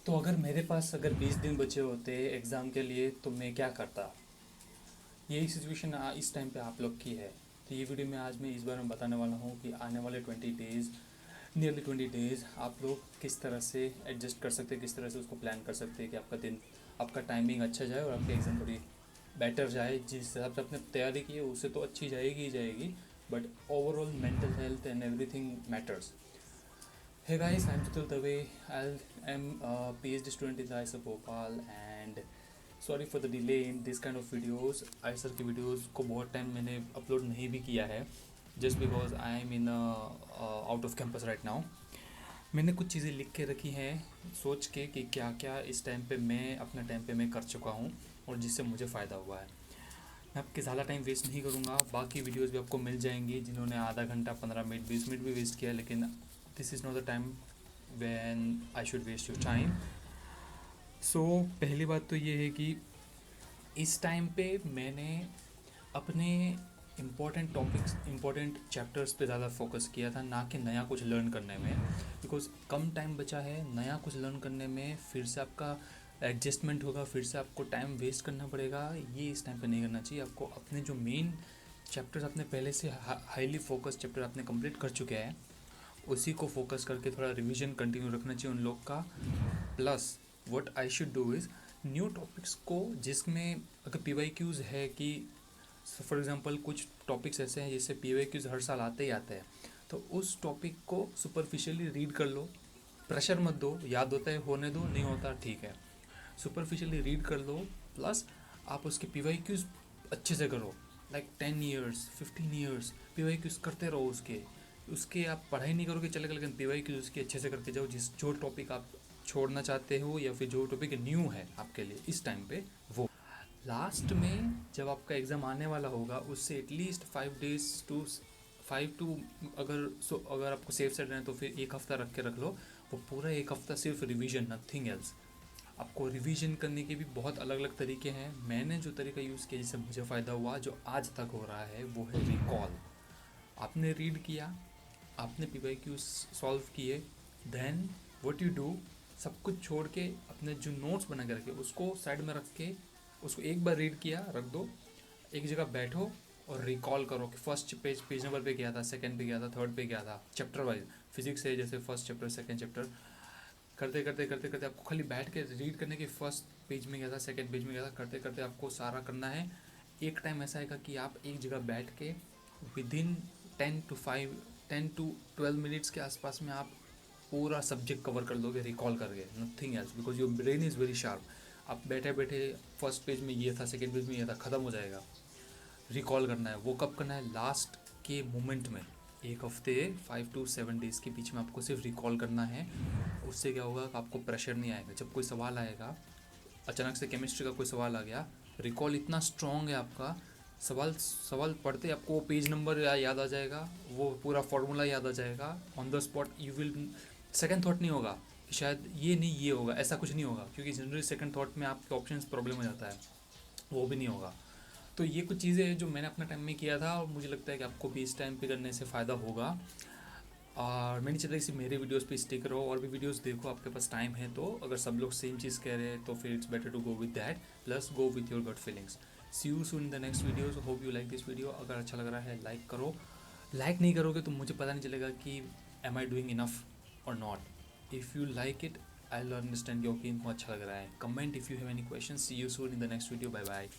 तो अगर मेरे पास अगर 20 दिन बचे होते एग्ज़ाम के लिए तो मैं क्या करता। यही सिचुएशन इस टाइम पे आप लोग की है। तो ये वीडियो में आज मैं इस बारे में बताने वाला हूँ कि आने वाले 20 डेज़, नियरली 20 डेज़ आप लोग किस तरह से एडजस्ट कर सकते हैं, किस तरह से उसको प्लान कर सकते हैं कि आपका दिन, आपका टाइमिंग अच्छा जाए और आपकी एग्ज़ाम थोड़ी बेटर जाए। जिस हिसाब से आपने तैयारी की है उससे तो अच्छी जाएगी ही जाएगी, but overall mental health and everything matters. Hey guys, I'm Jitul Dave. I'm a PhD student in the IISER Bhopal and sorry for the delay in this kind of videos. Eicher की videos को बहुत time मैंने upload नहीं भी किया है, just because I am in out off campus right now. मैंने कुछ चीज़ें लिख के रखी हैं सोच के कि क्या क्या इस टाइम पे मैं अपने टाइम पे मैं कर चुका हूँ और जिससे मुझे फ़ायदा हुआ है। मैं आपके ज़्यादा टाइम वेस्ट नहीं करूँगा, बाकी वीडियोज़ भी आपको मिल जाएंगी जिन्होंने आधा घंटा 15 मिनट 20 मिनट भी वेस्ट किया, लेकिन this is not the time when I should waste your time. So पहली बात तो ये है कि इस टाइम पे मैंने अपने इम्पोर्टेंट टॉपिक्स, इम्पोर्टेंट चैप्टर्स पे ज़्यादा फोकस किया था, ना कि नया कुछ लर्न करने में। बिकॉज कम टाइम बचा है, नया कुछ लर्न करने में फिर से आपका एडजस्टमेंट होगा, फिर से आपको टाइम वेस्ट करना पड़ेगा। ये इस टाइम पे नहीं करना चाहिए। आपको अपने जो मेन चैप्टर्स आपने पहले से हाईली फोकस चैप्टर आपने कंप्लीट कर चुके हैं, उसी को फोकस करके थोड़ा रिवीजन कंटिन्यू रखना चाहिए उन लोग का। Plus what I should do is new topics को, जिसमें अगर पी वाई क्यूज़ है कि फॉर एग्जांपल कुछ टॉपिक्स ऐसे हैं जैसे पी वाई क्यूज़ हर साल आते ही आते हैं, तो उस टॉपिक को सुपरफिशियली रीड कर लो। प्रेशर मत दो, याद होता है होने दो, नहीं होता ठीक है, सुपरफिशियली रीड कर लो। प्लस आप उसके पी वाई क्यूज़ अच्छे से करो, like 10 years 15 years P Y Qs करते रहो। उसके उसके आप पढ़ाई नहीं करोगे चलेगा, लेकिन पी वाई क्यूज़ उसके अच्छे से करके जाओ। जिस जो टॉपिक आप छोड़ना चाहते हो या फिर जो टॉपिक न्यू है आपके लिए इस टाइम पे, वो लास्ट में जब आपका एग्ज़ाम आने वाला होगा उससे एटलीस्ट 5 डेज टू 5 टू, अगर आपको सेफ साइड रहना है तो फिर एक हफ़्ता रख के रख लो। वो पूरा एक हफ़्ता सिर्फ रिवीजन, नथिंग एल्स। आपको रिवीजन करने के भी बहुत अलग अलग तरीके हैं। मैंने जो तरीका यूज़ किया जिससे मुझे फ़ायदा हुआ, जो आज तक हो रहा है, वो है रिकॉल। आपने रीड किया, आपने पी वाई क्यू सॉल्व किए, देन व्हाट यू डू, सब कुछ छोड़ के अपने जो नोट्स बना के रखे उसको साइड में रख के, उसको एक बार रीड किया रख दो, एक जगह बैठो और रिकॉल करो कि फर्स्ट पेज नंबर पे गया था, सेकंड पे गया था, थर्ड पे गया था, चैप्टर वाइज। फिजिक्स है जैसे फर्स्ट चैप्टर सेकंड चैप्टर, करते करते करते करते आपको खाली बैठ के रीड करने के फर्स्ट पेज में गया था, सेकंड पेज में गया था, करते करते आपको सारा करना है। एक टाइम ऐसा आएगा कि आप एक जगह बैठ के विद इन 10 टू 12 मिनट्स के आसपास में आप पूरा सब्जेक्ट कवर कर दोगे रिकॉल करके, nothing else, because your brain is very sharp. आप बैठे बैठे फर्स्ट पेज में ये था, सेकंड पेज में ये था, ख़त्म हो जाएगा। रिकॉल करना है, वो कब करना है, लास्ट के मोमेंट में। एक हफ्ते 5 टू 7 डेज़ के बीच में आपको सिर्फ रिकॉल करना है। उससे क्या होगा कि आपको प्रेशर नहीं आएगा। जब कोई सवाल आएगा, अचानक से केमिस्ट्री का कोई सवाल आ गया, रिकॉल इतना स्ट्रॉन्ग है आपका, सवाल सवाल पढ़ते ही आपको वो पेज नंबर याद आ जाएगा, वो पूरा फार्मूला याद आ जाएगा on the spot. You will second thought नहीं होगा कि शायद ये नहीं ये होगा, ऐसा कुछ नहीं होगा, क्योंकि जनरली सेकंड थॉट में आपके ऑप्शंस प्रॉब्लम हो जाता है, वो भी नहीं होगा। तो ये कुछ चीज़ें हैं जो मैंने अपना टाइम में किया था और मुझे लगता है कि आपको भी इस टाइम पे करने से फ़ायदा होगा। और मैं नहीं चाहता कि सिर्फ मेरे वीडियोस पे स्टिक रहो, और भी वीडियोस देखो, आपके पास टाइम है तो। अगर सब लोग सेम चीज़ कह रहे हैं तो फिर it's better to go with that, plus go with your gut feelings. See you soon in the next videos, hope you like this video. अगर अच्छा लग रहा है लाइक करो, लाइक नहीं करोगे तो मुझे पता नहीं चलेगा कि एम आई डूइंग इनफ और not. If you like it I will understand कि ओके इनको अच्छा लग रहा है। Comment if you have any question. See you soon in the next video, bye bye.